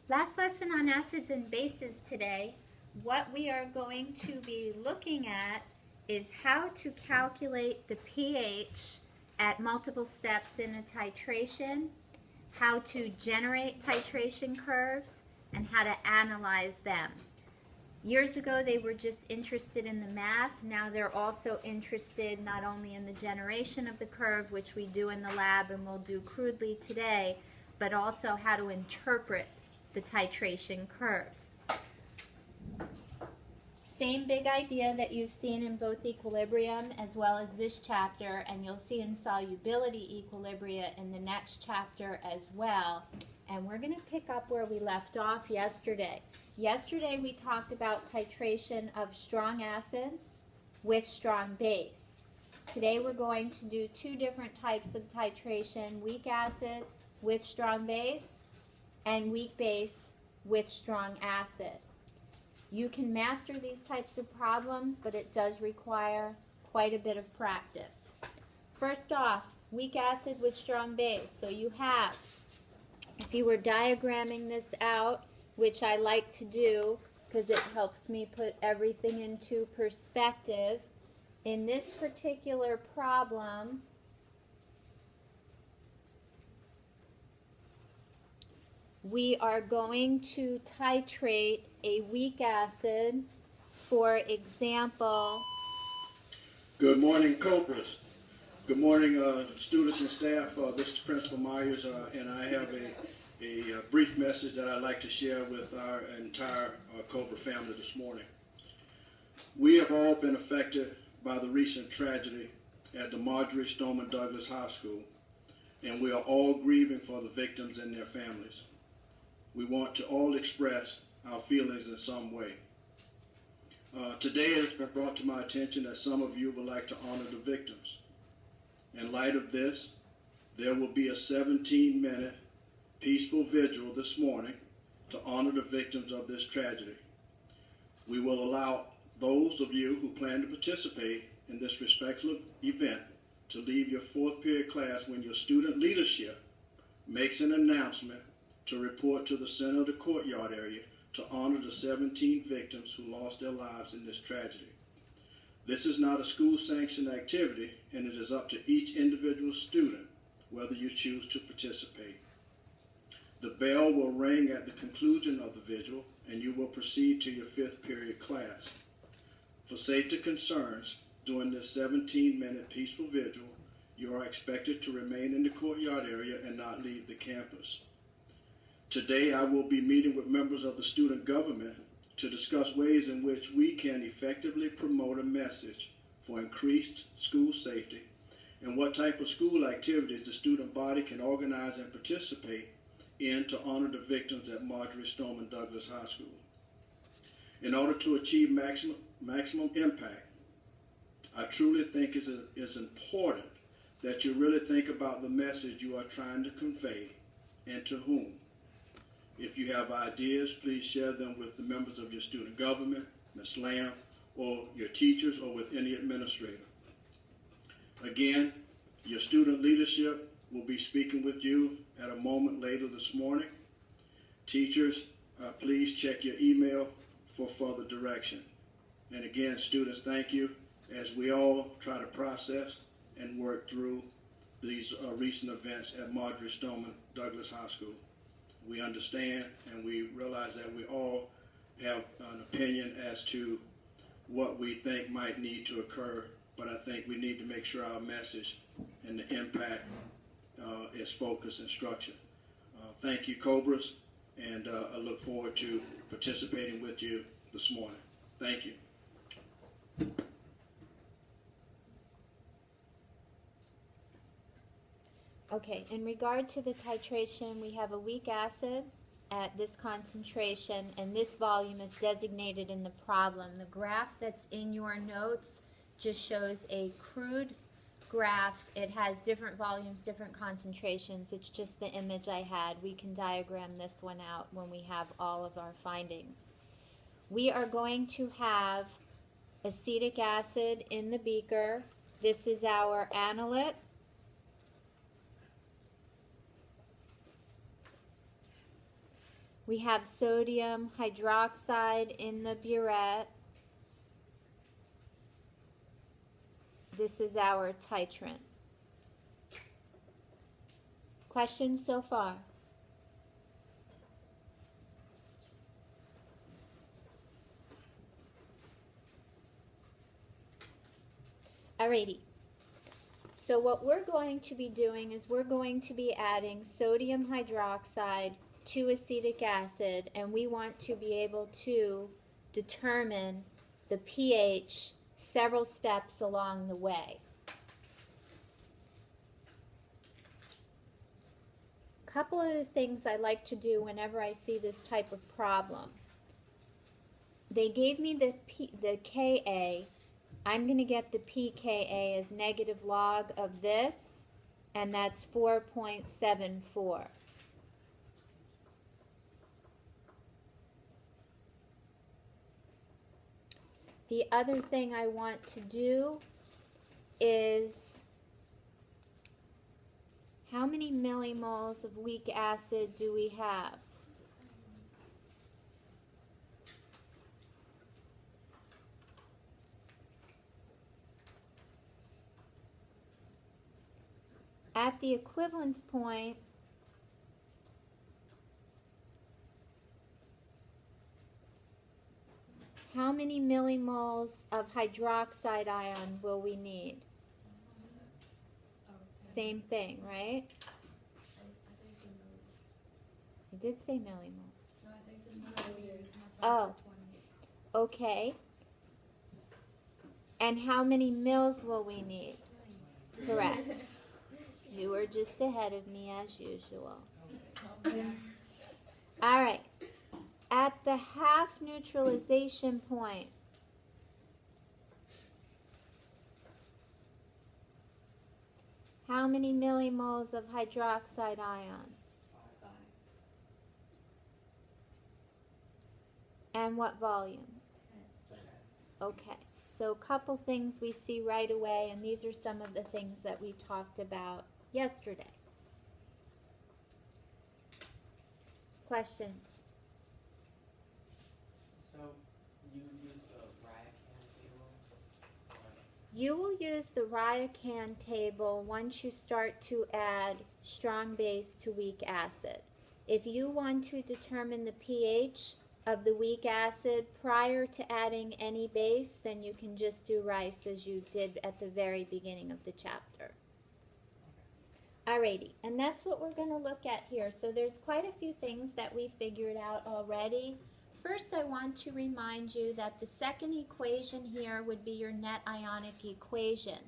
Last lesson on acids and bases today. What we are going to be looking at is how to calculate the pH at multiple steps in a titration, how to generate titration curves, and how to analyze them. Years ago they were just interested in the math. Now they're also interested not only in the generation of the curve, which we do in the lab and we'll do crudely today, but also how to interpret the titration curves. Same big idea that you've seen in both equilibrium as well as this chapter, and you'll see in solubility equilibria in the next chapter as well. And we're going to pick up where we left off yesterday. Yesterday we talked about titration of strong acid with strong base. Today we're going to do two different types of titration: weak acid with strong base and weak base with strong acid. You can master these types of problems, but it does require quite a bit of practice. First off, weak acid with strong base. So you have, if you were diagramming this out, which I like to do because it helps me put everything into perspective, in this particular problem, we are going to titrate a weak acid. For example, good morning, Cobras. Good morning, students and staff. This is Principal Myers, and I have a brief message that I'd like to share with our entire Cobra family this morning. We have all been affected by the recent tragedy at the Marjorie Stoneman Douglas High School, and we are all grieving for the victims and their families. We want to all express our feelings in some way. Today it has been brought to my attention that some of you would like to honor the victims. In light of this, there will be a 17-minute peaceful vigil this morning to honor the victims of this tragedy. We will allow those of you who plan to participate in this respectful event to leave your fourth period class when your student leadership makes an announcement to report to the center of the courtyard area to honor the 17 victims who lost their lives in this tragedy. This is not a school-sanctioned activity, and it is up to each individual student whether you choose to participate. The bell will ring at the conclusion of the vigil, and you will proceed to your fifth period class. For safety concerns, during this 17-minute peaceful vigil, you are expected to remain in the courtyard area and not leave the campus. Today I will be meeting with members of the student government to discuss ways in which we can effectively promote a message for increased school safety and what type of school activities the student body can organize and participate in to honor the victims at Marjorie Stoneman Douglas High School. In order to achieve maximum impact, I truly think it is important that you really think about the message you are trying to convey and to whom. If you have ideas, please share them with the members of your student government, Ms. Lamb, or your teachers, or with any administrator. Again, your student leadership will be speaking with you at a moment later this morning. Teachers, please check your email for further direction. And again, students, thank you as we all try to process and work through these recent events at Marjorie Stoneman Douglas High School. We understand and we realize that we all have an opinion as to what we think might need to occur, but I think we need to make sure our message and the impact is focused and structured. Thank you, Cobras, and I look forward to participating with you this morning. Thank you. okay, in regard to the titration, we have a weak acid at this concentration, and this volume is designated in the problem. The graph that's in your notes just shows a crude graph. It has different volumes, different concentrations. It's just the image I had. We can diagram this one out when we have all of our findings. We are going to have acetic acid in the beaker. This is our analyte. We have sodium hydroxide in the burette. This is our titrant. Questions so far? Alrighty. So what we're going to be doing is we're going to be adding sodium hydroxide to acetic acid, and we want to be able to determine the pH several steps along the way. A couple of the things I like to do whenever I see this type of problem. They gave me the Ka. I'm going to get the pKa as negative log of this, and that's 4.74. The other thing I want to do is how many millimoles of weak acid do we have? At the equivalence point, how many millimoles of hydroxide ion will we need? Same thing, right? I did say millimoles. Oh, okay. And how many mils will we need? Correct. You were just ahead of me as usual. All right. At the half neutralization point, how many millimoles of hydroxide ion? 5. And what volume? 10. Okay. So a couple things we see right away, and these are some of the things that we talked about yesterday. Questions? So you use the Ryacan table? You will use the Ryacan table once you start to add strong base to weak acid. If you want to determine the pH of the weak acid prior to adding any base, then you can just do rice as you did at the very beginning of the chapter. Alrighty, and that's what we're going to look at here. So there's quite a few things that we figured out already. First, I want to remind you that the second equation here would be your net ionic equation.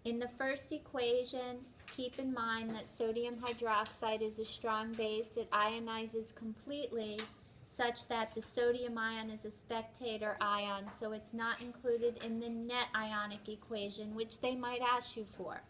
In the first equation, keep in mind that sodium hydroxide is a strong base. It ionizes completely such that the sodium ion is a spectator ion, so it's not included in the net ionic equation, which they might ask you for.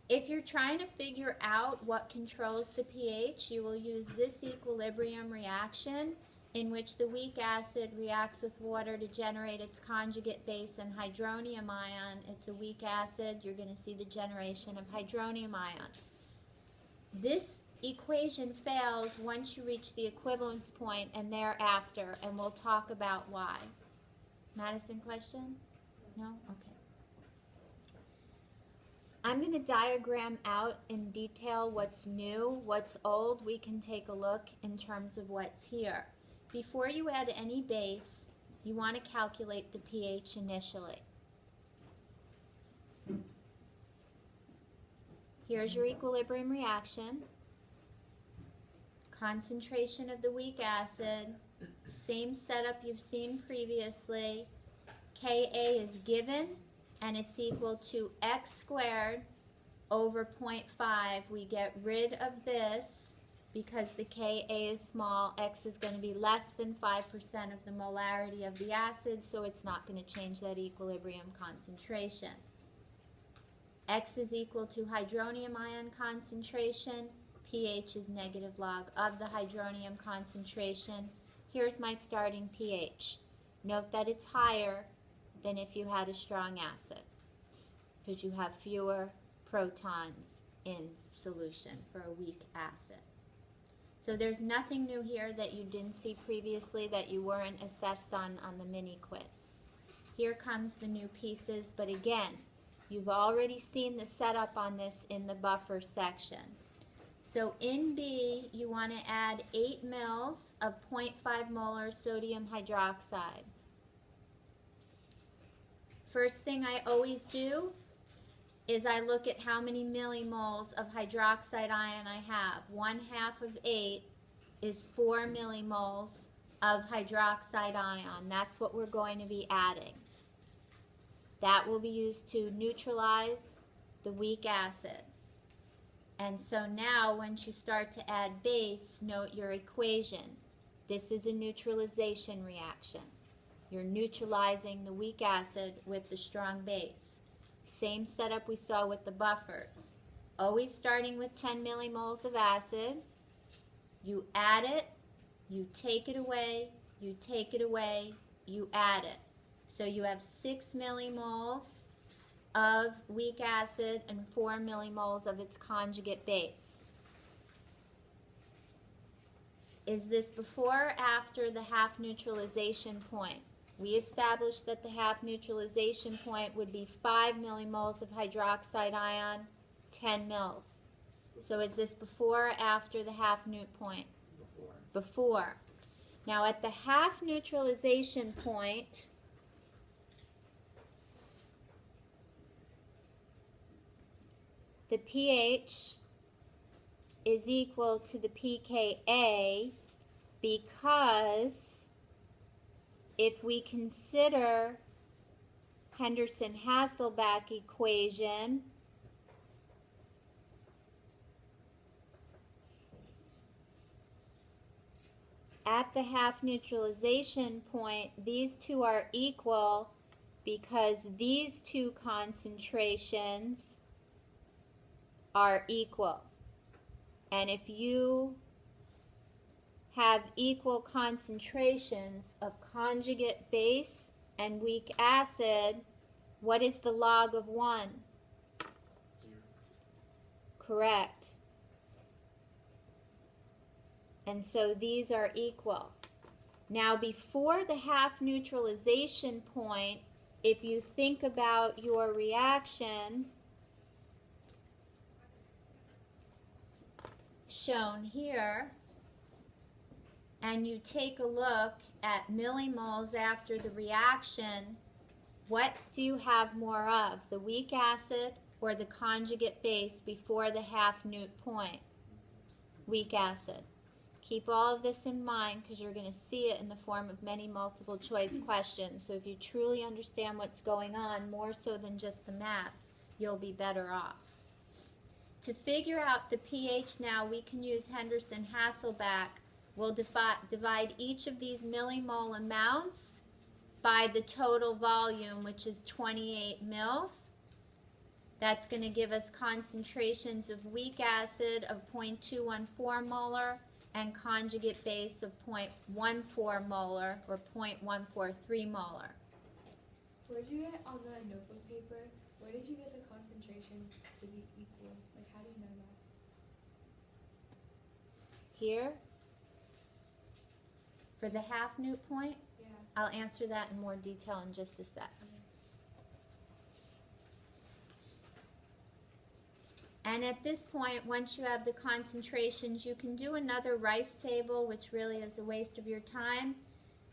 If you're trying to figure out what controls the pH, you will use this equilibrium reaction in which the weak acid reacts with water to generate its conjugate base and hydronium ion. It's a weak acid. You're going to see the generation of hydronium ion. This equation fails once you reach the equivalence point and thereafter, and we'll talk about why. Madison, question? No? Okay. I'm going to diagram out in detail what's new, what's old. We can take a look in terms of what's here. Before you add any base, you want to calculate the pH initially. Here's your equilibrium reaction. Concentration of the weak acid. Same setup you've seen previously. Ka is given, and it's equal to x squared over 0.5. We get rid of this because the Ka is small. X is going to be less than 5% of the molarity of the acid, so it's not going to change that equilibrium concentration. X is equal to hydronium ion concentration. pH is negative log of the hydronium concentration. Here's my starting pH. Note that it's higher than if you had a strong acid, because you have fewer protons in solution for a weak acid. So there's nothing new here that you didn't see previously that you weren't assessed on the mini quiz. Here comes the new pieces, but again, you've already seen the setup on this in the buffer section. So in B, you want to add 8 mils of 0.5 molar sodium hydroxide. First thing I always do is I look at how many millimoles of hydroxide ion I have. 1/2 of 8 is 4 millimoles of hydroxide ion. That's what we're going to be adding. That will be used to neutralize the weak acid. And so now once you start to add base, note your equation. This is a neutralization reaction. You're neutralizing the weak acid with the strong base. Same setup we saw with the buffers. Always starting with 10 millimoles of acid. You add it, you take it away, you take it away, you add it. So you have 6 millimoles of weak acid and 4 millimoles of its conjugate base. Is this before or after the half neutralization point? We established that the half neutralization point would be 5 millimoles of hydroxide ion, 10 mils. So is this before or after the half neut point? Before. Now at the half neutralization point, the pH is equal to the pKa because if we consider Henderson-Hasselbalch equation, at the half neutralization point, these two are equal because these two concentrations are equal. And if you have equal concentrations of conjugate base and weak acid, what is the log of 1? 0. Correct. And so these are equal. Now before the half neutralization point, if you think about your reaction shown here, and you take a look at millimoles after the reaction, what do you have more of, the weak acid or the conjugate base before the half neut point? Weak acid. Keep all of this in mind because you're going to see it in the form of many multiple choice questions. So if you truly understand what's going on, more so than just the math, you'll be better off. To figure out the pH now, we can use Henderson-Hasselbalch. We'll divide each of these millimole amounts by the total volume, which is 28 mils. That's going to give us concentrations of weak acid of 0.214 molar and conjugate base of 0.14 molar or 0.143 molar. Where did you get on the notebook paper? Where did you get the concentrations to be equal? Like, how do you know that? Here, for the half neut point, Yeah. I'll answer that in more detail in just a sec. Okay. And at this point, once you have the concentrations, you can do another rice table, which really is a waste of your time.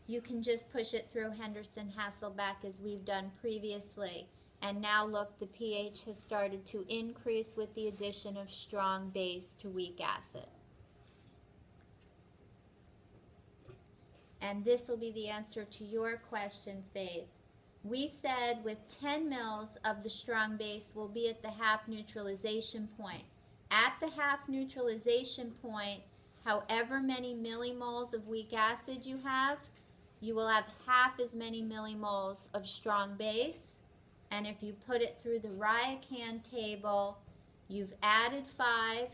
You can just push it through Henderson-Hasselbalch as we've done previously. And now look, the pH has started to increase with the addition of strong base to weak acid. And this will be the answer to your question, Faith. We said with 10 mils of the strong base will be at the half neutralization point. At the half neutralization point, however many millimoles of weak acid you will have half as many millimoles of strong base. And if you put it through the Ryocan table, you've added 5,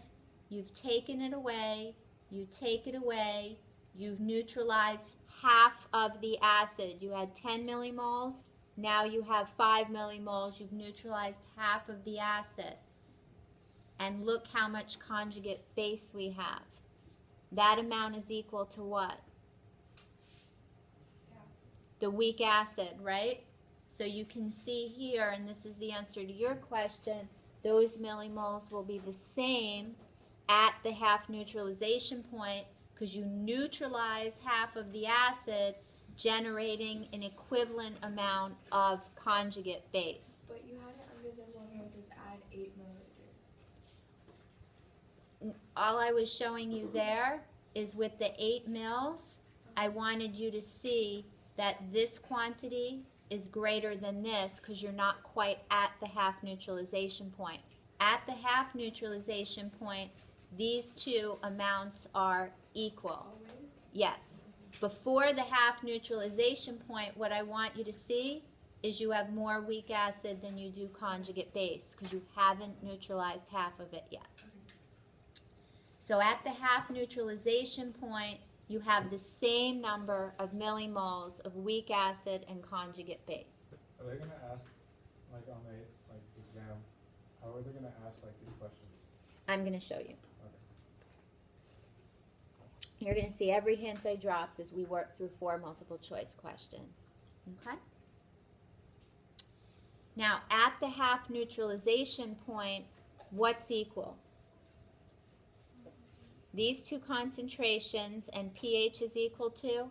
you've taken it away, you take it away, you've neutralized half of the acid. You had 10 millimoles. Now you have 5 millimoles. You've neutralized half of the acid. And look how much conjugate base we have. that amount is equal to what? The weak acid, right? So you can see here, and this is the answer to your question, those millimoles will be the same at the half neutralization point because you neutralize half of the acid, generating an equivalent amount of conjugate base. But you had it under the one where it says add 8 milliliters. All I was showing you there is with the 8 mils, I wanted you to see that this quantity is greater than this because you're not quite at the half neutralization point. At the half neutralization point, these two amounts are equal. Always? Yes. Before the half neutralization point, what I want you to see is you have more weak acid than you do conjugate base because you haven't neutralized half of it yet. So at the half neutralization point, you have the same number of millimoles of weak acid and conjugate base. Are they gonna ask, like on the exam, how are they gonna ask like these questions? I'm going to show you. Okay. You're going to see every hint I dropped as we work through 4 multiple choice questions. Okay? Now, at the half neutralization point, what's equal? These two concentrations and pH is equal to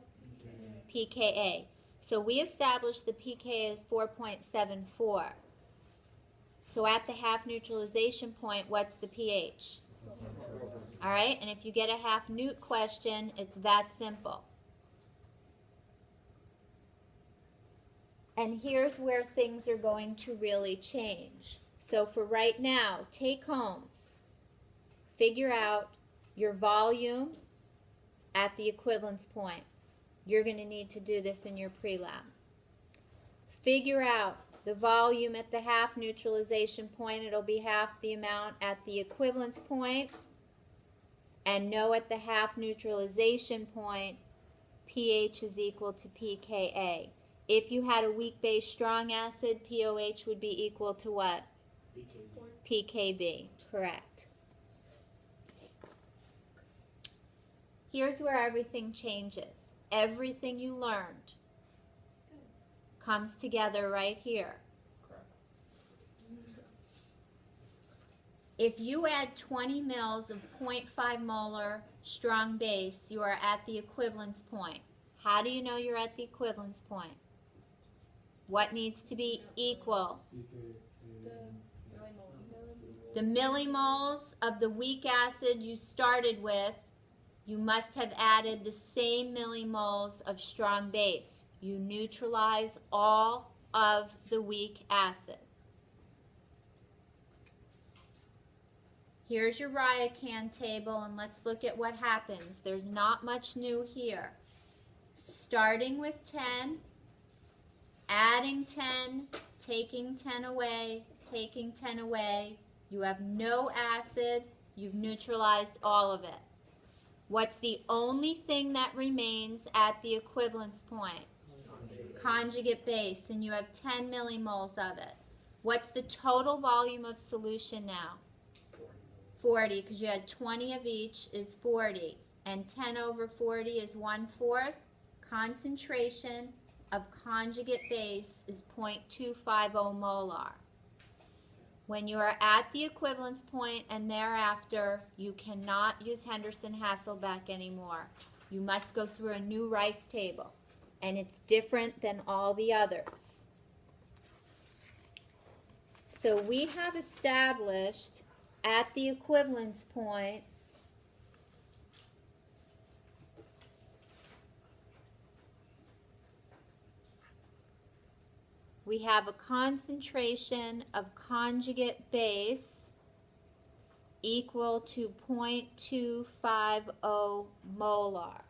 pKa. So we established the pKa is 4.74. So at the half neutralization point, what's the pH? All right, and if you get a half neut question, it's that simple. And here's where things are going to really change. So for right now, take homes. Figure out your volume at the equivalence point. You're going to need to do this in your pre-lab. Figure out the volume at the half neutralization point. It'll be half the amount at the equivalence point. And know at the half neutralization point, pH is equal to pKa. If you had a weak base strong acid, pOH would be equal to what? pKb. Correct. Here's where everything changes. Everything you learned comes together right here. Correct. If you add 20 mils of 0.5 molar strong base, you are at the equivalence point. How do you know you're at the equivalence point? What needs to be equal? The millimoles of the weak acid you started with, you must have added the same millimoles of strong base. You neutralize all of the weak acid. Here's your Ryocan table, and let's look at what happens. There's not much new here. Starting with 10, adding 10, taking 10 away, taking 10 away. You have no acid. You've neutralized all of it. What's the only thing that remains at the equivalence point? Conjugate base, and you have 10 millimoles of it. What's the total volume of solution now? 40, because you had 20 of each is 40, and 10 over 40 is 1/4. Concentration of conjugate base is 0.250 molar. When you are at the equivalence point and thereafter, you cannot use Henderson-Hasselbalch anymore. You must go through a new Rice table, and it's different than all the others. So we have established at the equivalence point we have a concentration of conjugate base equal to 0.250 molar.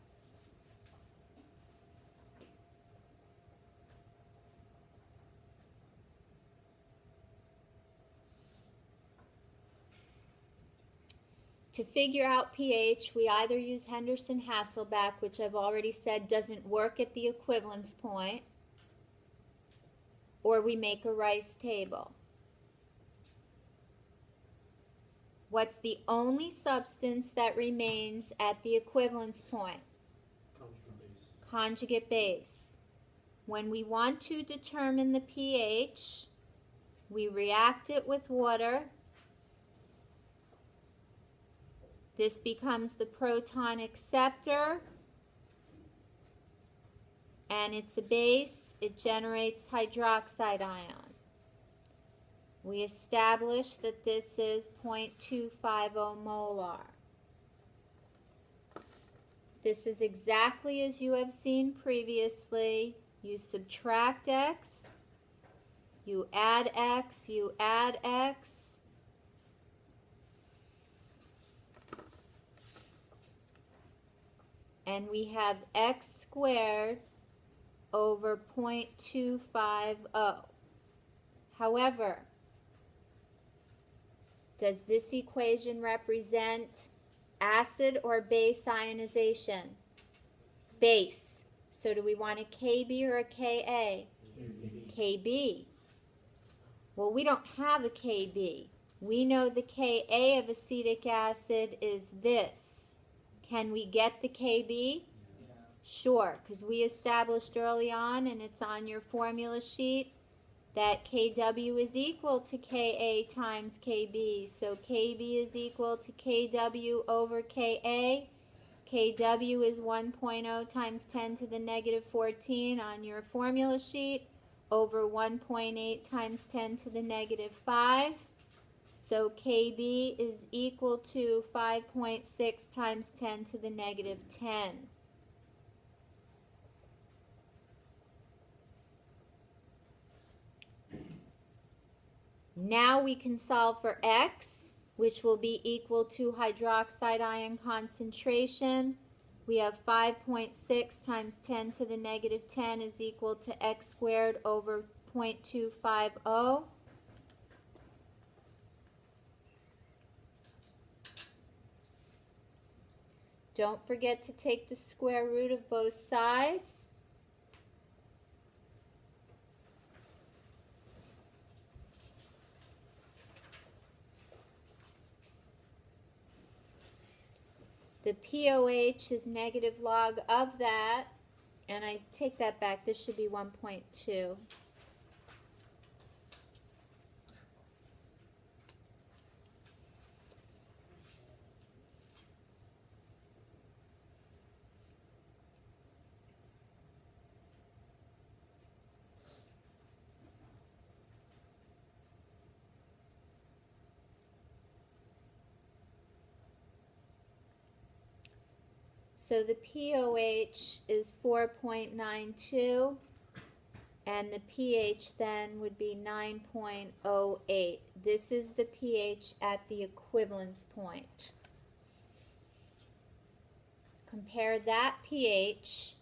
To figure out pH, we either use Henderson-Hasselbalch, which I've already said doesn't work at the equivalence point, or we make a Rice table. What's the only substance that remains at the equivalence point? Conjugate base. When we want to determine the pH, we react it with water. This becomes the proton acceptor, and it's a base. It generates hydroxide ion. We establish that this is 0.250 molar. This is exactly as you have seen previously. You subtract x, you add x, you add x. And we have x squared over 0.250. However, does this equation represent acid or base ionization? Base. So do we want a Kb or a Ka? Kb. Well, we don't have a Kb. We know the Ka of acetic acid is this. Can we get the Kb? Sure, because we established early on, and it's on your formula sheet, that Kw is equal to Ka times Kb. So Kb is equal to Kw over Ka. Kw is 1.0 times 10 to the negative 14 on your formula sheet over 1.8 times 10 to the negative 5. So Kb is equal to 5.6 times 10 to the negative 10. Now we can solve for x, which will be equal to hydroxide ion concentration. We have 5.6 times 10 to the negative 10 is equal to x squared over 0.250. Don't forget to take the square root of both sides. The pOH is negative log of that, and I take that back. This should be 1.2. So the pOH is 4.92, and the pH then would be 9.08. This is the pH at the equivalence point. Compare that pH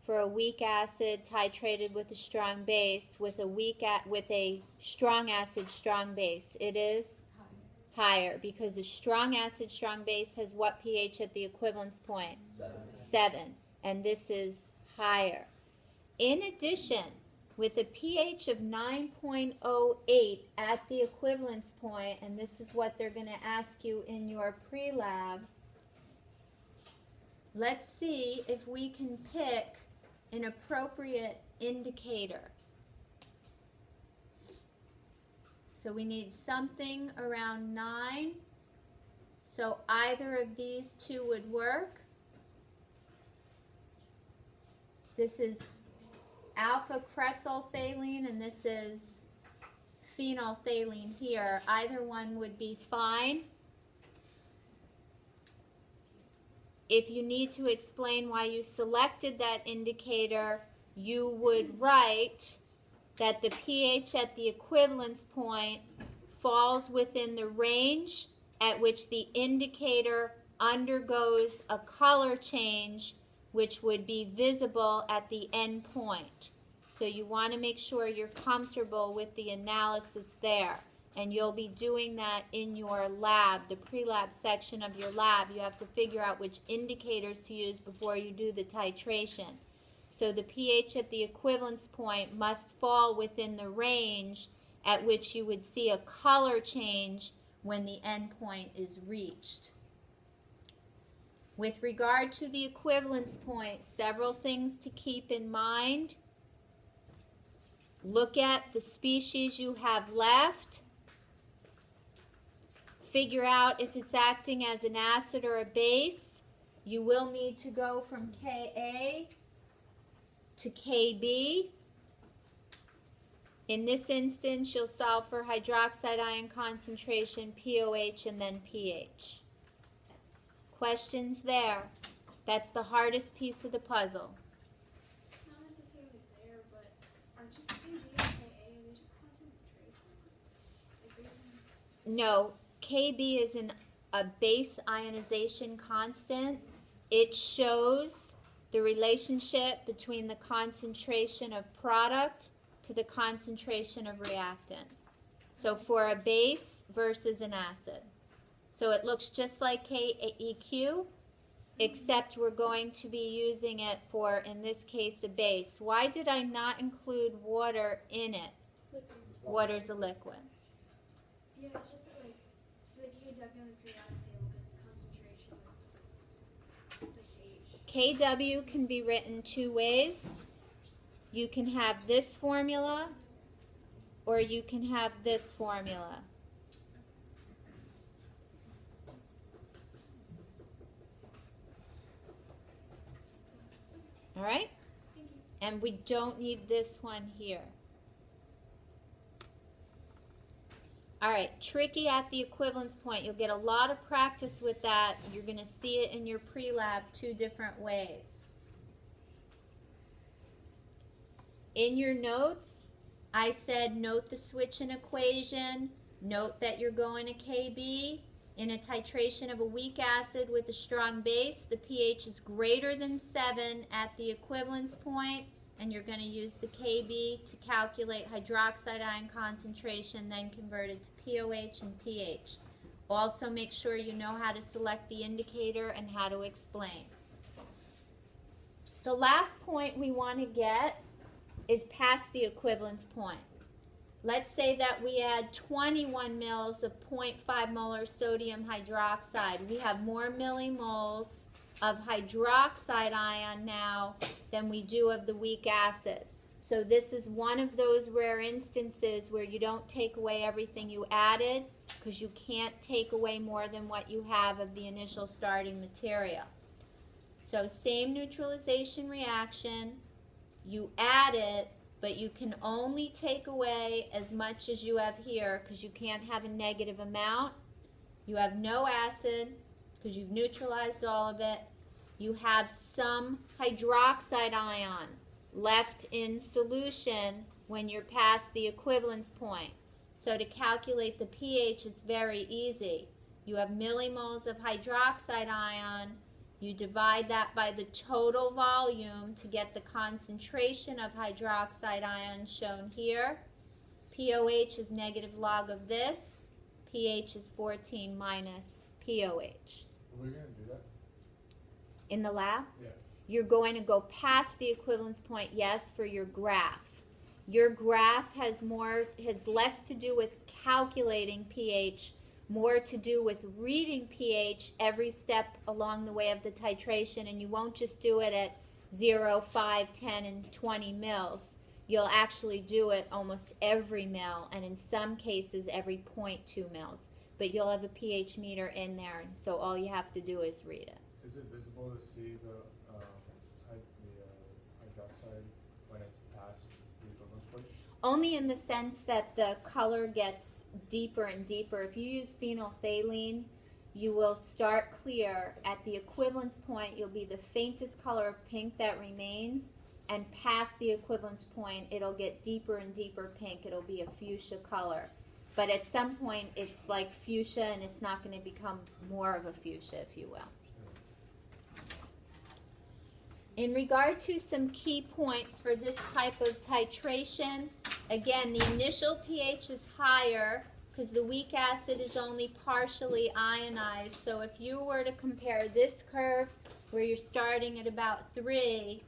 for a weak acid titrated with a strong base with a strong acid, strong base. It is higher, because a strong acid, strong base has what pH at the equivalence point? 7. And this is higher. In addition, with a pH of 9.08 at the equivalence point, and this is what they're going to ask you in your pre-lab, let's see if we can pick an appropriate indicator. So we need something around 9. So either of these two would work. This is alpha cresylphthalene, and this is phenolphthalein here. Either one would be fine. If you need to explain why you selected that indicator, you would write that the pH at the equivalence point falls within the range at which the indicator undergoes a color change, which would be visible at the end point. So you want to make sure you're comfortable with the analysis there. And you'll be doing that in your lab, the pre-lab section of your lab. You have to figure out which indicators to use before you do the titration. So the pH at the equivalence point must fall within the range at which you would see a color change when the end point is reached. With regard to the equivalence point, several things to keep in mind. Look at the species you have left. Figure out if it's acting as an acid or a base. You will need to go from Ka to Kb. In this instance, you'll solve for hydroxide ion concentration, POH, and then pH. Questions there? That's the hardest piece of the puzzle. Not necessarily there, but aren't just Kb and Ka, are they just concentration? Like basically. No, Kb is a base ionization constant. It shows the relationship between the concentration of product to the concentration of reactant. So for a base versus an acid. So it looks just like KEQ, except we're going to be using it for, in this case, a base. Why did I not include water in it? Liquid. Water's a liquid. Yeah, it's just like for the KW on the periodic table because it's concentration with the pH. KW can be written two ways. You can have this formula, or you can have this formula. All right? Thank you. And we don't need this one here. All right, tricky at the equivalence point. You'll get a lot of practice with that. You're going to see it in your pre-lab two different ways. In your notes, I said note the switch in equation, note that you're going to Kb. In a titration of a weak acid with a strong base, the pH is greater than 7 at the equivalence point, and you're going to use the Kb to calculate hydroxide ion concentration, then convert it to POH and pH. Also make sure you know how to select the indicator and how to explain. The last point we want to get is past the equivalence point. Let's say that we add 21 mils of 0.5 molar sodium hydroxide. We have more millimoles of hydroxide ion now than we do of the weak acid. So this is one of those rare instances where you don't take away everything you added, because you can't take away more than what you have of the initial starting material. So same neutralization reaction. You add it, but you can only take away as much as you have here because you can't have a negative amount. You have no acid because you've neutralized all of it. You have some hydroxide ion left in solution when you're past the equivalence point. So to calculate the pH, it's very easy. You have millimoles of hydroxide ion. You divide that by the total volume to get the concentration of hydroxide ion shown here. POH is negative log of this. pH is 14 minus POH. Are we going to do that? In the lab? Yeah. You're going to go past the equivalence point, yes, for your graph. Your graph has less to do with calculating pH, more to do with reading pH every step along the way of the titration, and you won't just do it at 0, 5, 10, and 20 mils. You'll actually do it almost every mil, and in some cases every 0.2 mils. But you'll have a pH meter in there, and so all you have to do is read it. Is it visible to see the hydroxide when it's past the equivalence point? Only in the sense that the color gets deeper and deeper. If you use phenolphthalein, you will start clear. At the equivalence point, you'll be the faintest color of pink that remains, and past the equivalence point, it'll get deeper and deeper pink. It'll be a fuchsia color. But at some point, it's like fuchsia, and it's not going to become more of a fuchsia, if you will. In regard to some key points for this type of titration, again, the initial pH is higher because the weak acid is only partially ionized. So if you were to compare this curve where you're starting at about 3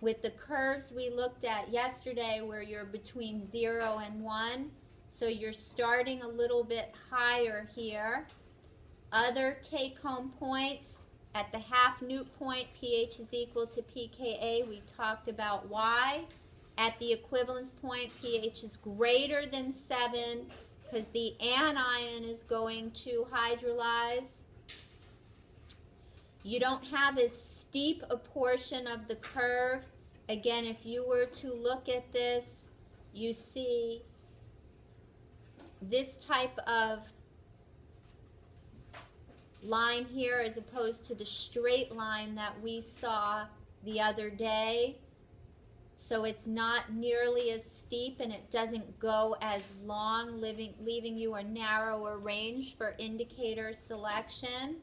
with the curves we looked at yesterday where you're between 0 and 1, So you're starting a little bit higher here. Other take-home points, at the half Newt point, pH is equal to pKa. We talked about why. At the equivalence point, pH is greater than 7 because the anion is going to hydrolyze. You don't have as steep a portion of the curve. Again, if you were to look at this, you see this type of line here as opposed to the straight line that we saw the other day. So it's not nearly as steep and it doesn't go as long, leaving you a narrower range for indicator selection.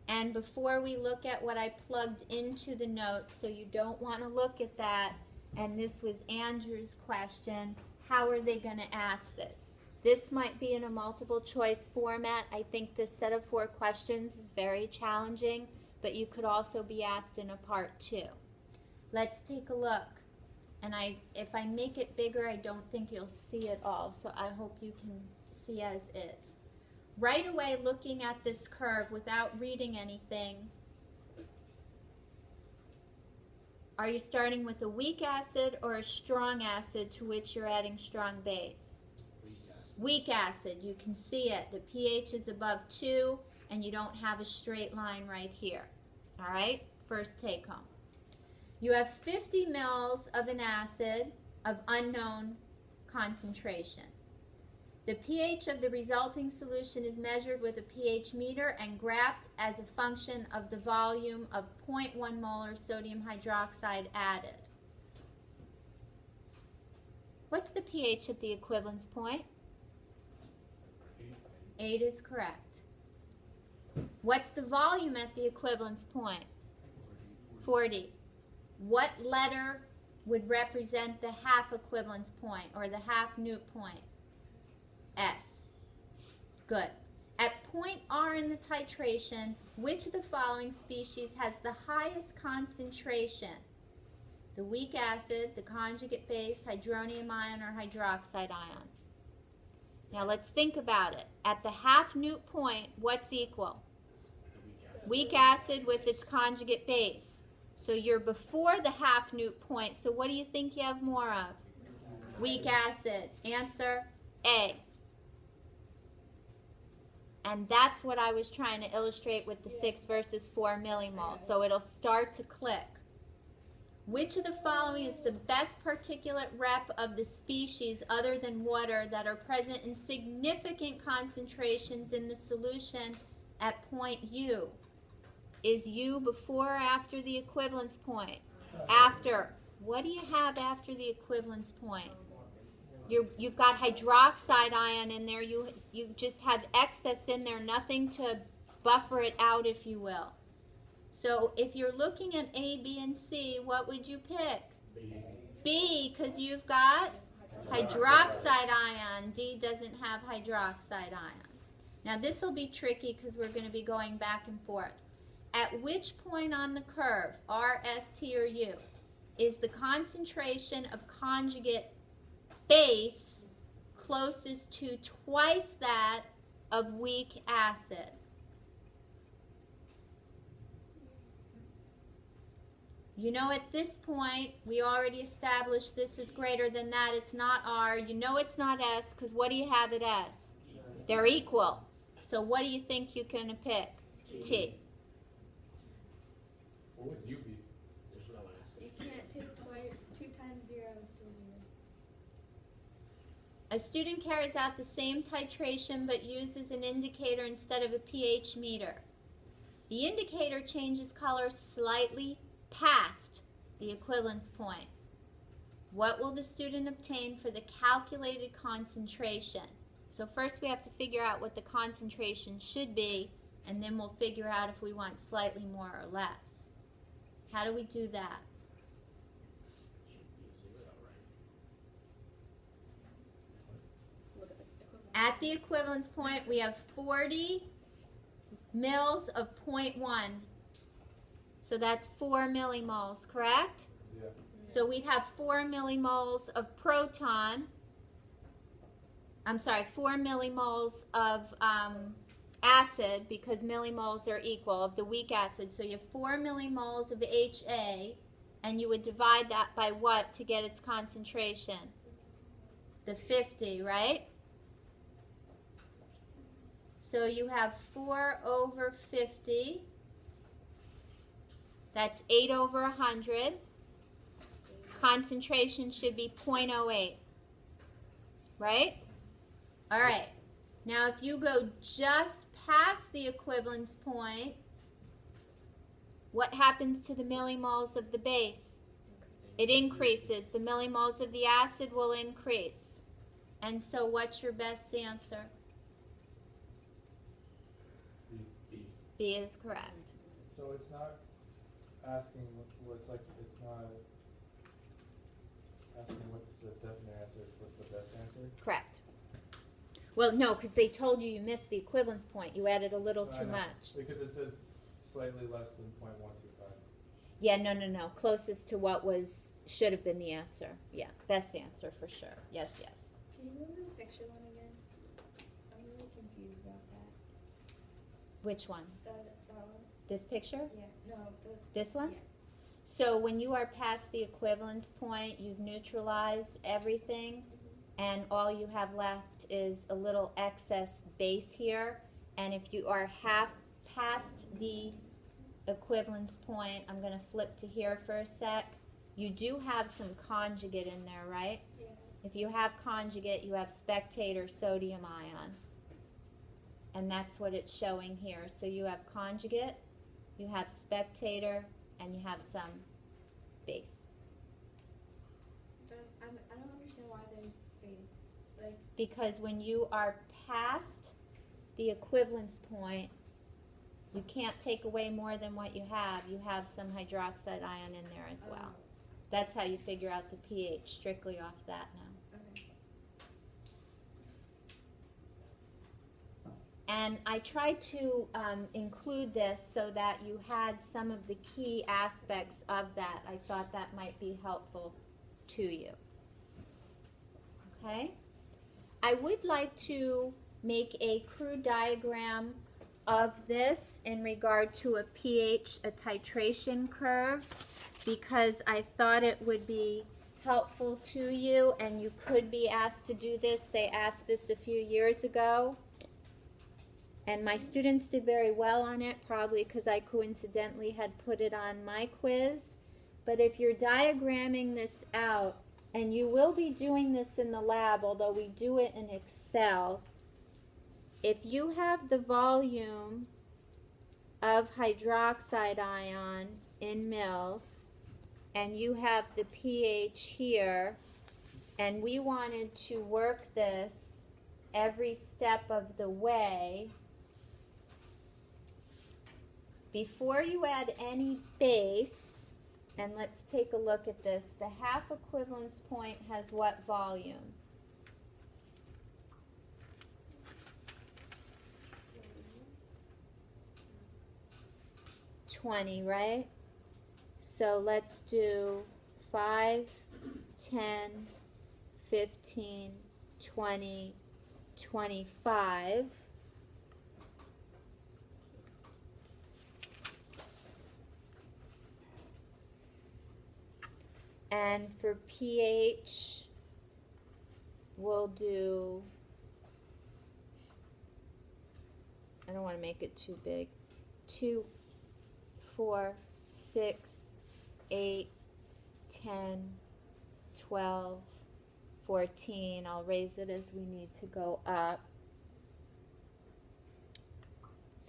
And before we look at what I plugged into the notes, so you don't want to look at that, and this was Andrew's question, how are they going to ask this? This might be in a multiple choice format. I think this set of 4 questions is very challenging, but you could also be asked in a part 2. Let's take a look. And if I make it bigger, I don't think you'll see it all, so I hope you can see as is. Right away, looking at this curve without reading anything, are you starting with a weak acid or a strong acid to which you're adding strong base? Weak acid, you can see it. The pH is above 2 and you don't have a straight line right here. All right, first take home. You have 50 mils of an acid of unknown concentration. The pH of the resulting solution is measured with a pH meter and graphed as a function of the volume of 0.1 molar sodium hydroxide added. What's the pH at the equivalence point? 8 is correct. What's the volume at the equivalence point? 40. What letter would represent the half equivalence point or the half Newt point? S. Good. At point R in the titration, which of the following species has the highest concentration? The weak acid, the conjugate base, hydronium ion, or hydroxide ion? Now let's think about it. At the half Newt point, what's equal? Weak acid with its conjugate base. So you're before the half Newt point, so what do you think you have more of? Weak acid. Answer A. And that's what I was trying to illustrate with the 6 versus 4 millimoles. So it'll start to click. Which of the following is the best particulate rep of the species other than water that are present in significant concentrations in the solution at point U? Is U before or after the equivalence point? After. What do you have after the equivalence point? You've got hydroxide ion in there. You just have excess in there, nothing to buffer it out, if you will. So if you're looking at A, B, and C, what would you pick? B, because you've got hydroxide ion. D doesn't have hydroxide ion. Now this will be tricky because we're going to be going back and forth. At which point on the curve, R, S, T, or U, is the concentration of conjugate base closest to twice that of weak acid? You know at this point, we already established this is greater than that. It's not R. You know it's not S because what do you have at S? They're equal. So what do you think you're going to pick? T. What would U be? You can't take twice. 2 times 0 is still 0. A student carries out the same titration but uses an indicator instead of a pH meter. The indicator changes color slightly past the equivalence point. What will the student obtain for the calculated concentration? So first we have to figure out what the concentration should be, and then we'll figure out if we want slightly more or less. How do we do that? At the equivalence point, we have 40 mils of 0.1. So that's 4 millimoles, correct? Yeah. So we'd have 4 millimoles of proton. I'm sorry, 4 millimoles of acid, because millimoles are equal, of the weak acid. So you have 4 millimoles of HA, and you would divide that by what to get its concentration? The 50, right? So you have 4 over 50. That's 8 over 100. Concentration should be 0.08. Right? All right. Now if you go just past the equivalence point, what happens to the millimoles of the base? It increases. The millimoles of the acid will increase. And so what's your best answer? B. B is correct. So it's not asking what's like, it's not asking what's the definite answer, it's what's the best answer? Correct. Well, no, because they told you missed the equivalence point. You added a little I too know, much. Because it says slightly less than 0.125. Yeah, no. Closest to what should have been the answer. Yeah, best answer for sure. Yes. Can you go over the picture one again? I'm really confused about that. Which one? That one? This picture? Yeah. No, This one? Yeah. So when you are past the equivalence point, you've neutralized everything, and all you have left is a little excess base here. And if you are half past the equivalence point, I'm going to flip to here for a sec. You do have some conjugate in there, right? Yeah. If you have conjugate, you have spectator sodium ion. And that's what it's showing here. So you have conjugate, you have spectator, and you have some base. But I don't understand why there's base. Like, Because when you are past the equivalence point, you can't take away more than what you have. You have some hydroxide ion in there as well. That's how you figure out the pH, strictly off that now. okay. And I tried to include this so that you had some of the key aspects of that. I thought that might be helpful to you. Okay? I would like to make a crude diagram of this in regard to a pH, a titration curve, because I thought it would be helpful to you, and you could be asked to do this. They asked this a few years ago, and my students did very well on it, probably because I coincidentally had put it on my quiz. But if you're diagramming this out, and you will be doing this in the lab, although we do it in Excel, if you have the volume of hydroxide ion in mils, and you have the pH here, and we wanted to work this every step of the way, before you add any base, and let's take a look at this, the half equivalence point has what volume? 20, right? So let's do 5, 10, 15, 20, 25. And for pH, we'll do, I don't want to make it too big, 2, 4, 6, 8, 10, 12, 14. I'll raise it as we need to go up.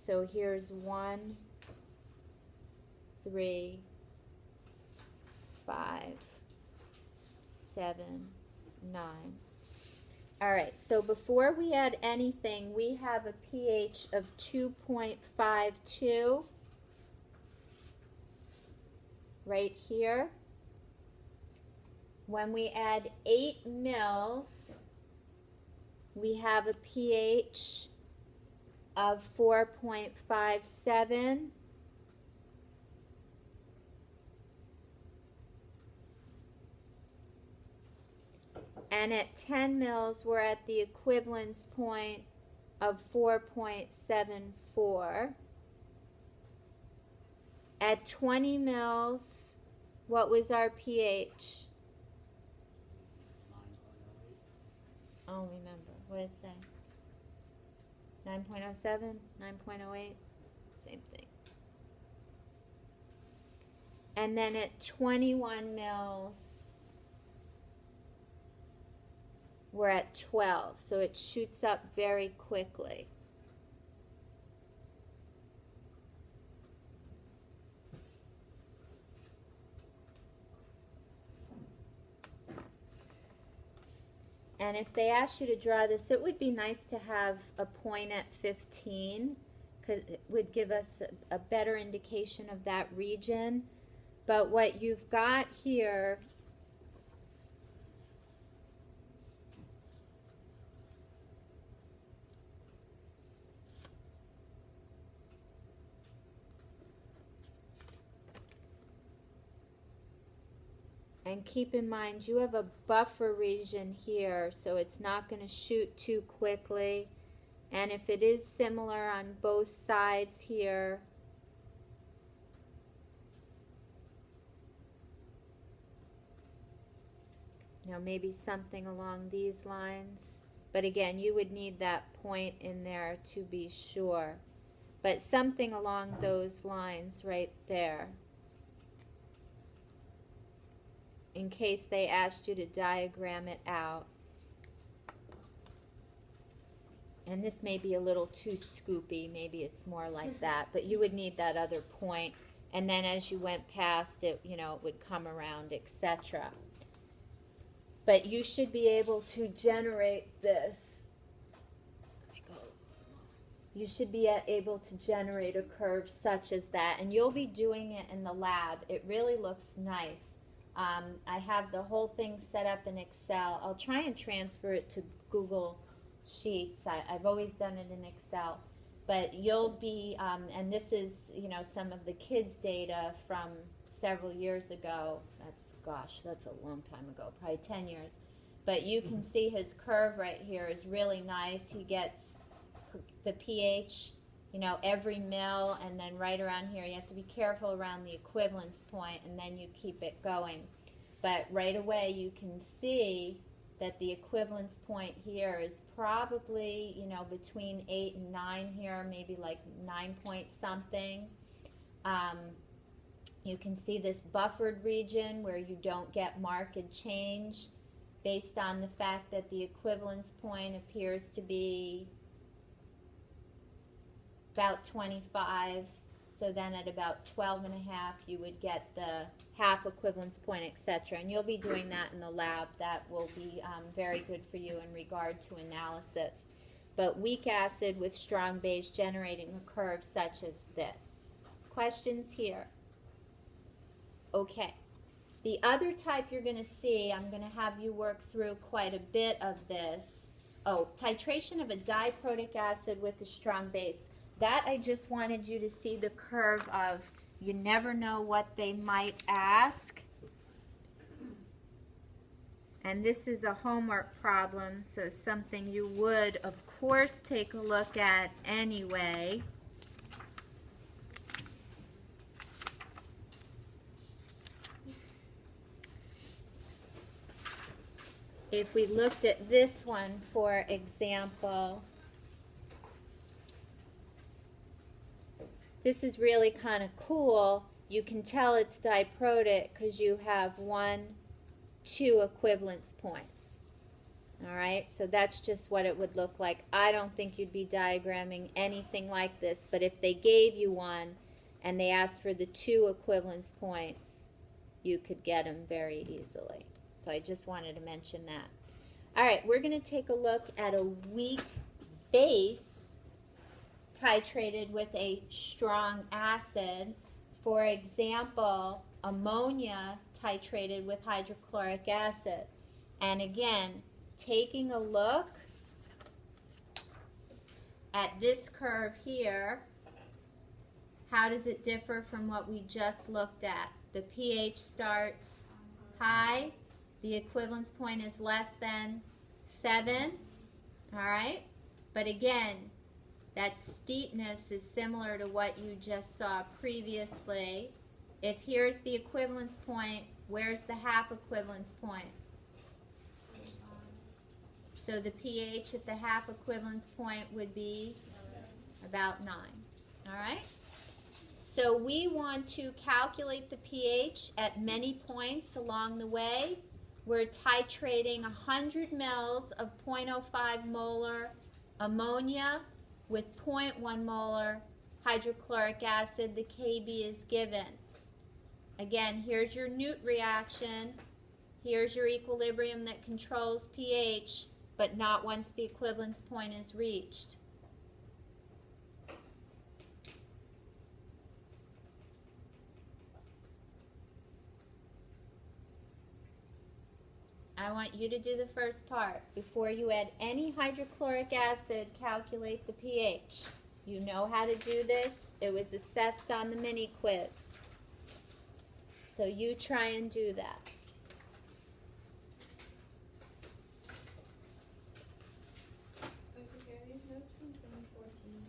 So here's 1, 3, 5, 7, 9. All right, so before we add anything, we have a pH of 2.52 right here. When we add 8 mils, we have a pH of 4.57. . And at 10 mils, we're at the equivalence point of 4.74. At 20 mils, what was our pH? 9.08. Oh, remember. What did it say? 9.07? 9.08? Same thing. And then at 21 mils, we're at 12. So it shoots up very quickly. And if they asked you to draw this, it would be nice to have a point at 15 because it would give us a better indication of that region. But what you've got here and keep in mind you have a buffer region here, so it's not going to shoot too quickly. And if it is similar on both sides here, you know, maybe something along these lines. But again, you would need that point in there to be sure. But something along those lines right there, in case they asked you to diagram it out. And this may be a little too scoopy, maybe it's more like that, but you would need that other point, and then as you went past it, you know, it would come around, etc. But you should be able to generate this. You should be able to generate a curve such as that, and you'll be doing it in the lab. It really looks nice. I have the whole thing set up in Excel. I'll try and transfer it to Google Sheets. I've always done it in Excel. But you'll be, and this is, you know, some of the kids' data from several years ago. That's a long time ago, probably 10 years. But you can see his curve right here is really nice. He gets the pH, you know, every mil, and then right around here you have to be careful around the equivalence point, and then you keep it going. But right away you can see that the equivalence point here is probably, you know, between 8 and 9 here, maybe like 9 point something. You can see this buffered region where you don't get marked change based on the fact that the equivalence point appears to be about 25, so then at about 12 and a half you would get the half equivalence point, etc. And you'll be doing that in the lab. That will be very good for you in regard to analysis. But weak acid with strong base generating a curve such as this. Questions here? Okay. The other type you're going to see, I'm going to have you work through quite a bit of this. Oh, titration of a diprotic acid with a strong base. That I just wanted you to see the curve of, you never know what they might ask. And this is a homework problem, so something you would, of course, take a look at anyway. If we looked at this one, for example, this is really kind of cool. You can tell it's diprotic because you have 1, 2 equivalence points. All right, so that's just what it would look like. I don't think you'd be diagramming anything like this, but if they gave you one and they asked for the 2 equivalence points, you could get them very easily. So I just wanted to mention that. All right, we're going to take a look at a weak base titrated with a strong acid. For example, ammonia titrated with hydrochloric acid. And again, taking a look at this curve here, how does it differ from what we just looked at? The pH starts high The equivalence point is less than 7. All right? But again, that steepness is similar to what you just saw previously. If here's the equivalence point, where's the half equivalence point? So the pH at the half equivalence point would be about 9. All right? So we want to calculate the pH at many points along the way. We're titrating 100 mils of 0.05 molar ammonia with 0.1 molar hydrochloric acid. The Kb is given. Again, here's your Newt reaction. Here's your equilibrium that controls pH, but not once the equivalence point is reached. I want you to do the first part. Before you add any hydrochloric acid, calculate the pH. You know how to do this. It was assessed on the mini quiz. So you try and do that. Okay, are these notes from 2014?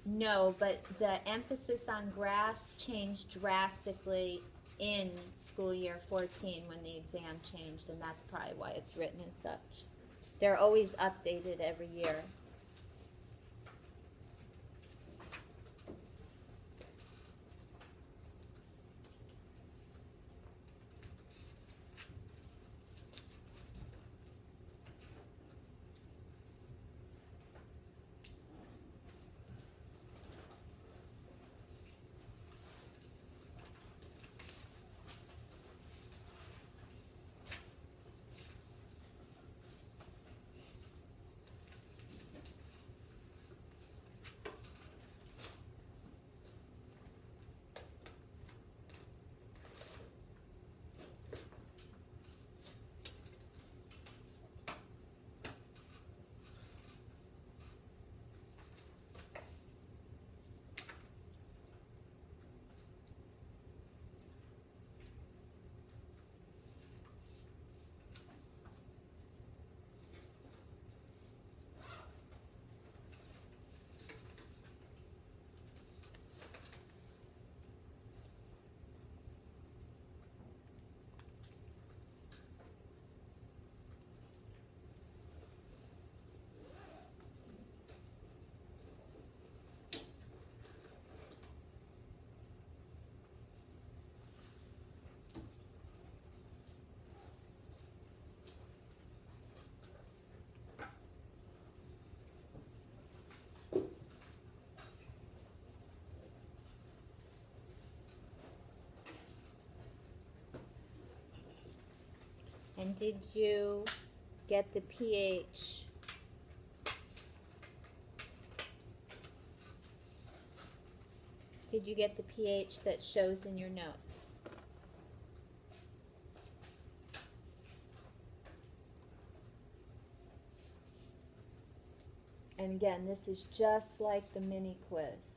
No, but the emphasis on graphs changed drastically in school year 14 when the exam changed, and that's probably why it's written as such. They're always updated every year. And did you get the pH? Did you get the pH that shows in your notes? And again, this is just like the mini quiz.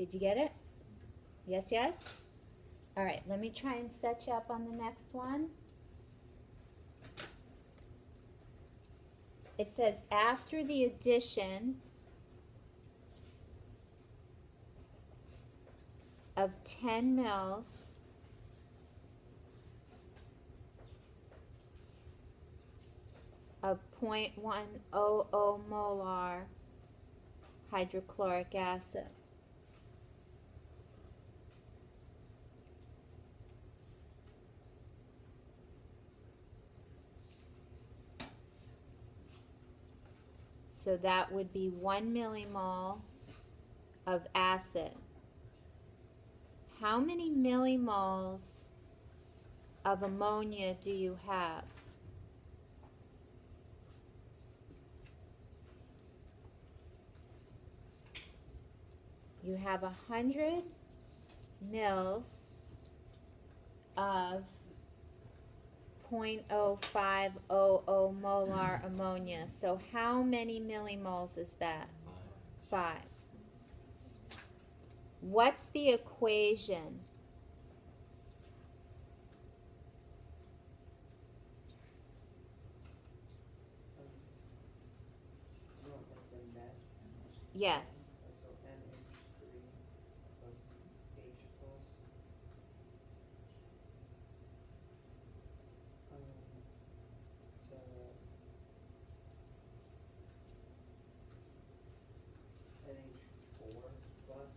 Did you get it? Yes, yes? All right, let me try and set you up on the next one. It says after the addition of 10 mils of 0.100 molar hydrochloric acid. So that would be 1 millimole of acid. How many millimoles of ammonia do you have? You have 100 mils of 0.0500 molar ammonia. So how many millimoles is that? 5. What's the equation? Yes. So NH3 plus H plus to NH4 plus.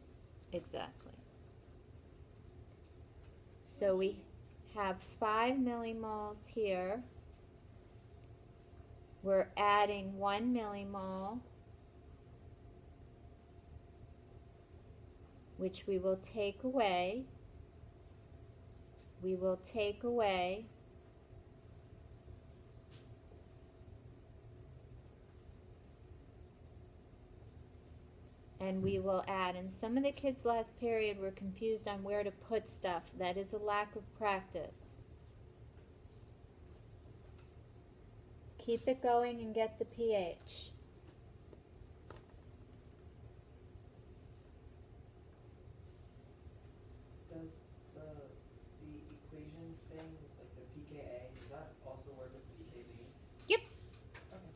Exactly. So we have 5 millimoles here. We're adding 1 millimole, which we will take away. We will take away and we will add. And some of the kids last period were confused on where to put stuff. That is a lack of practice. Keep it going and get the pH. Does the equation thing, like the pKa, does that also work with pKb? Yep. Okay.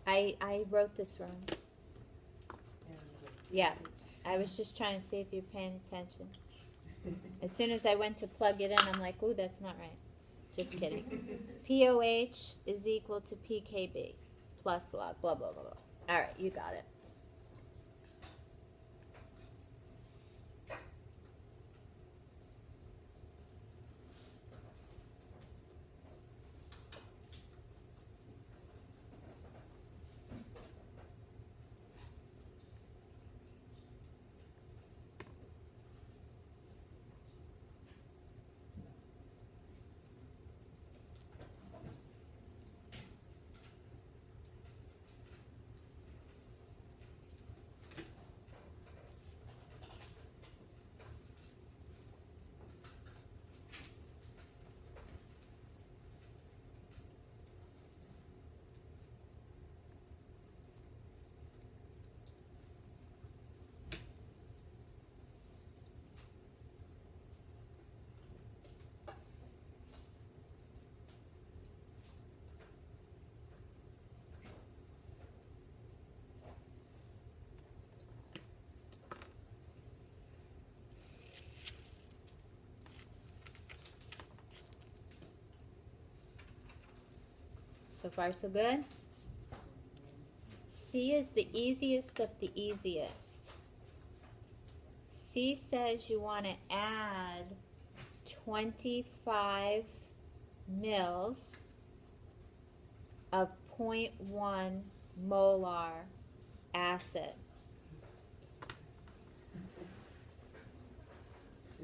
I wrote this wrong. And there's a Yeah. I was just trying to see if you're paying attention. As soon as I went to plug it in, I'm like, ooh, that's not right. Just kidding. POH is equal to PKB plus log, blah, blah, blah, blah. All right, you got it. So far, so good? C is the easiest of the easiest. C says you want to add 25 mils of 0.1 molar acid.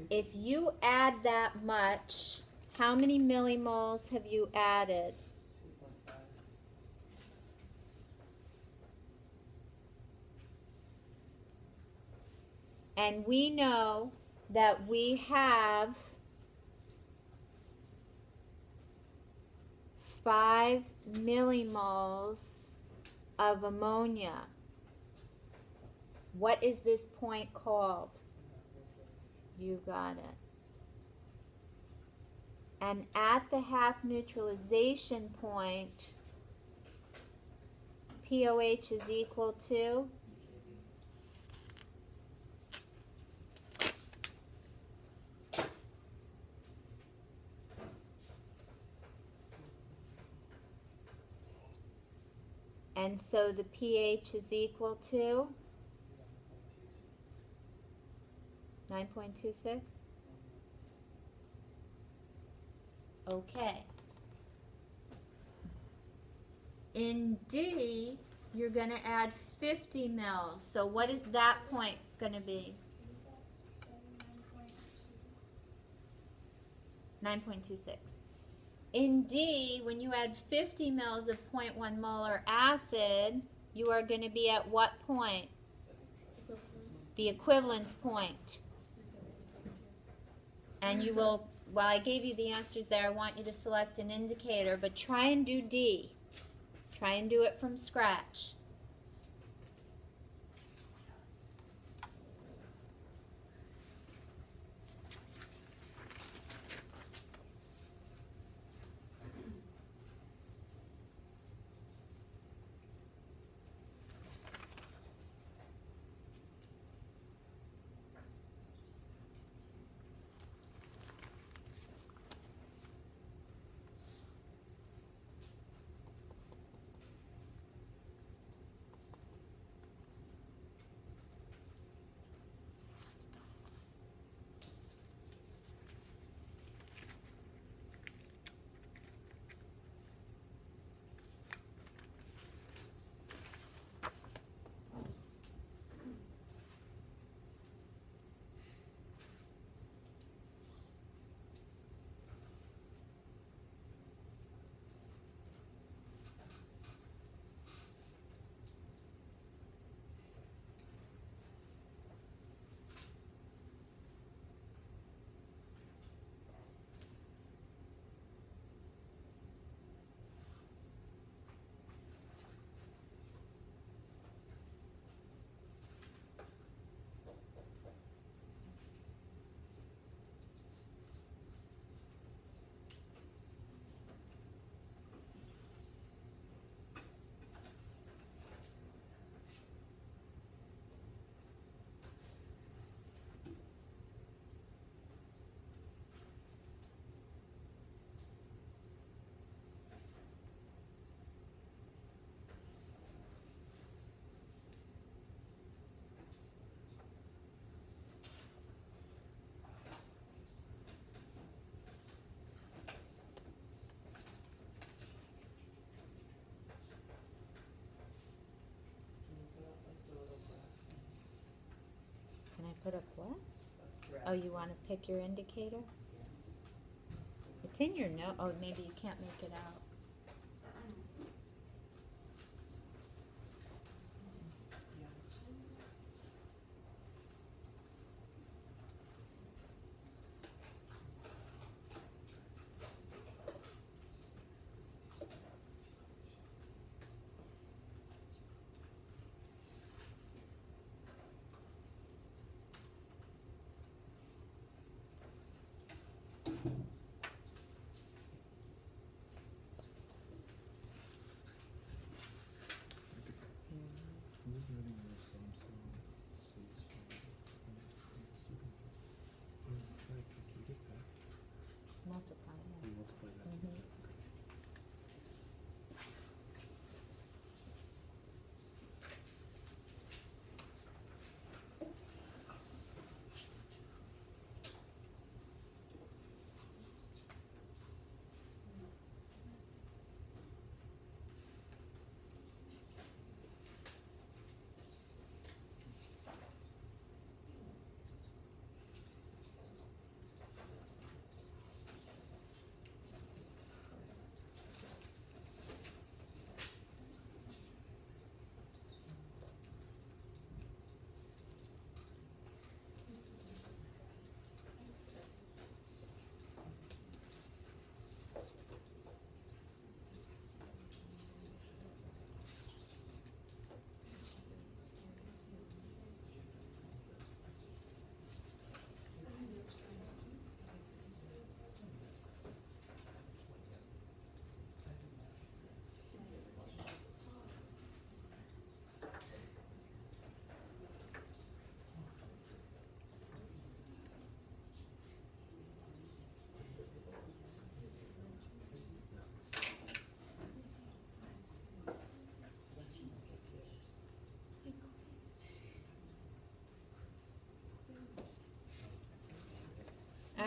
If you add that much, how many millimoles have you added? 2.7. And we know that we have 5 millimoles of ammonia. What is this point called? You got it. And at the half neutralization point, pOH is equal to? And so the pH is equal to 9.26? Okay. In D, you're going to add 50 mils. So what is that point going to be? 9.26. In D, when you add 50 mils of 0.1 molar acid, you are going to be at what point? The equivalence point. And you will, while I gave you the answers there, I want you to select an indicator, but try and do D. Try and do it from scratch. Can I put up what? Oh, you want to pick your indicator? It's in your note. Oh, maybe you can't make it out.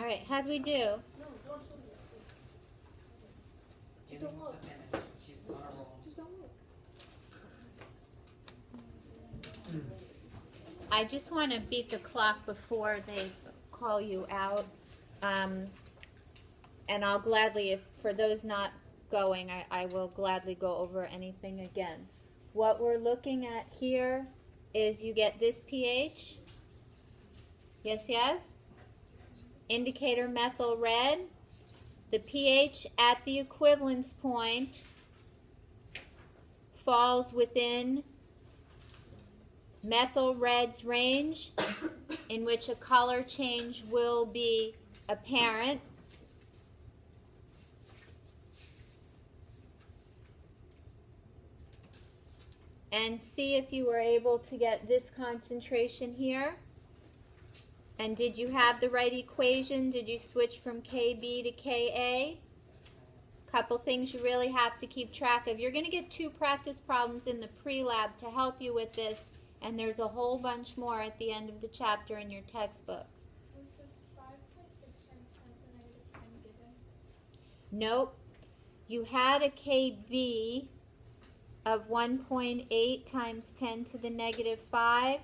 right, how'd we do? No, don't show me. Jenny wants to finish. She's on a roll. Just don't look. I just want to beat the clock before they call you out. And I'll gladly, if for those not going, I will gladly go over anything again. What we're looking at here is you get this pH. Yes, yes? Indicator methyl red. The pH at the equivalence point falls within methyl red's range, in which a color change will be apparent. And see if you were able to get this concentration here. And did you have the right equation? Did you switch from Kb to Ka? Couple things you really have to keep track of. You're going to get 2 practice problems in the pre-lab to help you with this, and there's a whole bunch more at the end of the chapter in your textbook. Was the 5.6 times 10 to the negative 10 given? Nope. You had a Kb of 1.8 times 10 to the negative 5.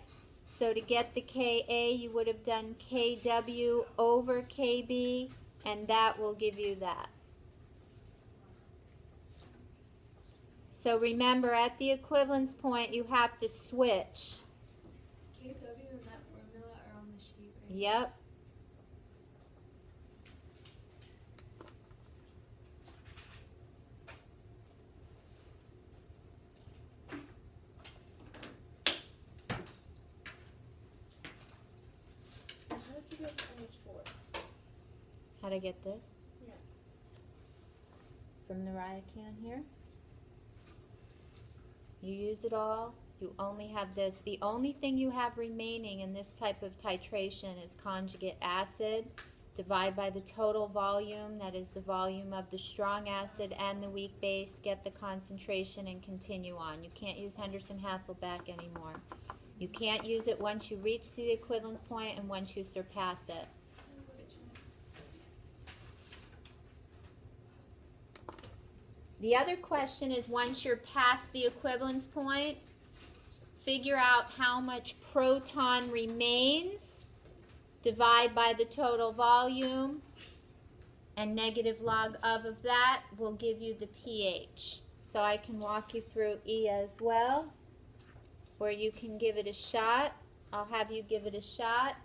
So to get the Ka, you would have done Kw over Kb, and that will give you that. So remember, at the equivalence point, you have to switch. KW and that formula are on the sheet, right? Yep. How did you get NH4? How'd I get this? Yeah. From the riot can here. You use it all. You only have this. The only thing you have remaining in this type of titration is conjugate acid. Divide by the total volume, that is the volume of the strong acid and the weak base. Get the concentration and continue on. You can't use Henderson-Hasselbalch anymore. You can't use it once you reach the equivalence point and once you surpass it. The other question is, once you're past the equivalence point, figure out how much proton remains, divide by the total volume, and negative log of that will give you the pH. So I can walk you through E as well, where you can give it a shot. I'll have you give it a shot.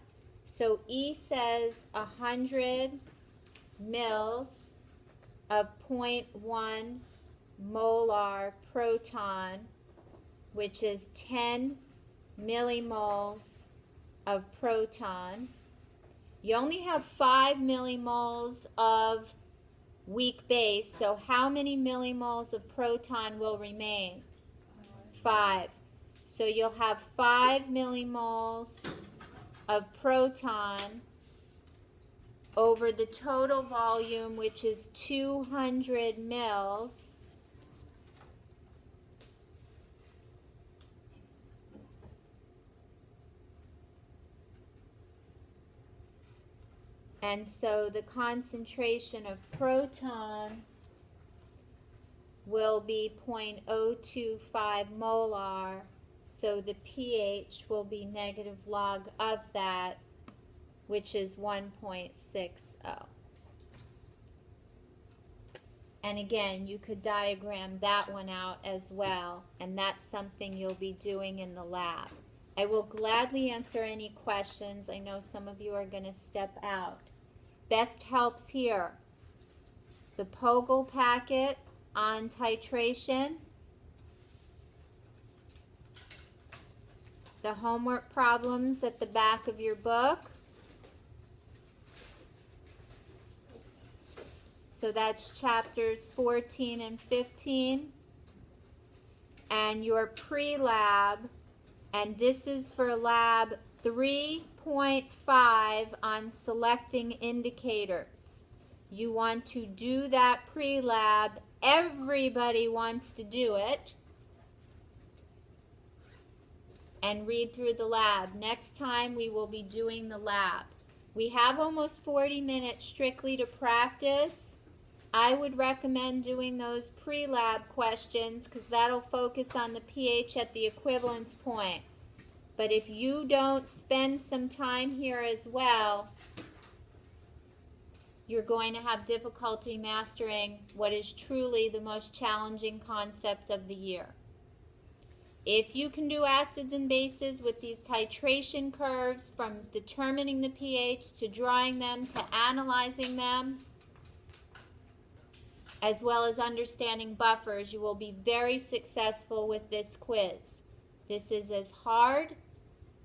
So E says 100 mils of 0.1 molar proton, which is 10 millimoles of proton. You only have 5 millimoles of weak base, so how many millimoles of proton will remain? 5. So you'll have 5 millimoles of proton over the total volume, which is 200 mils. And so the concentration of proton will be 0.025 molar, so the pH will be negative log of that, which is 1.60. And again, you could diagram that one out as well, and that's something you'll be doing in the lab. I will gladly answer any questions. I know some of you are going to step out. Best helps here: the Pogel packet on titration, the homework problems at the back of your book. So that's chapters 14 and 15. And your pre-lab, and this is for lab 3.5 on selecting indicators. You want to do that pre-lab. Everybody wants to do it. And read through the lab. Next time we will be doing the lab. We have almost 40 minutes strictly to practice. I would recommend doing those pre-lab questions because that'll focus on the pH at the equivalence point. But if you don't spend some time here as well, you're going to have difficulty mastering what is truly the most challenging concept of the year. If you can do acids and bases with these titration curves, from determining the pH to drawing them to analyzing them, as well as understanding buffers, you will be very successful with this quiz. This is as hard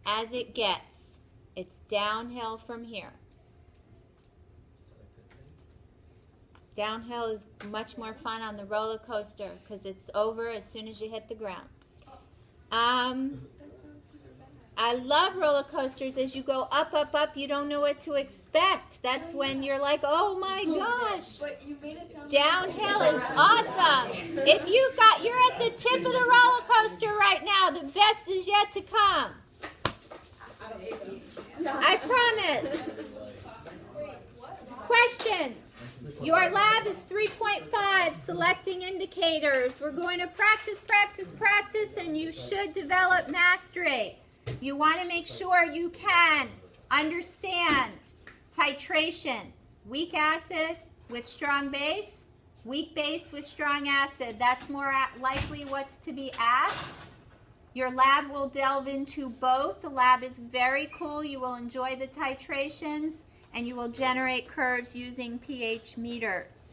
as it gets. It's downhill from here. Downhill is much more fun on the roller coaster because it's over as soon as you hit the ground. I love roller coasters. As you go up, up, up, you don't know what to expect. That's when you're like, oh my gosh. But you made it sound Downhill is awesome. If you're at the tip of the roller coaster right now, the best is yet to come. I promise. Questions? Your lab is 3.5, selecting indicators. We're going to practice, practice, practice, and you should develop mastery. You want to make sure you can understand titration. Weak acid with strong base, weak base with strong acid. That's more likely what's to be asked. Your lab will delve into both. The lab is very cool. You will enjoy the titrations, and you will generate curves using pH meters.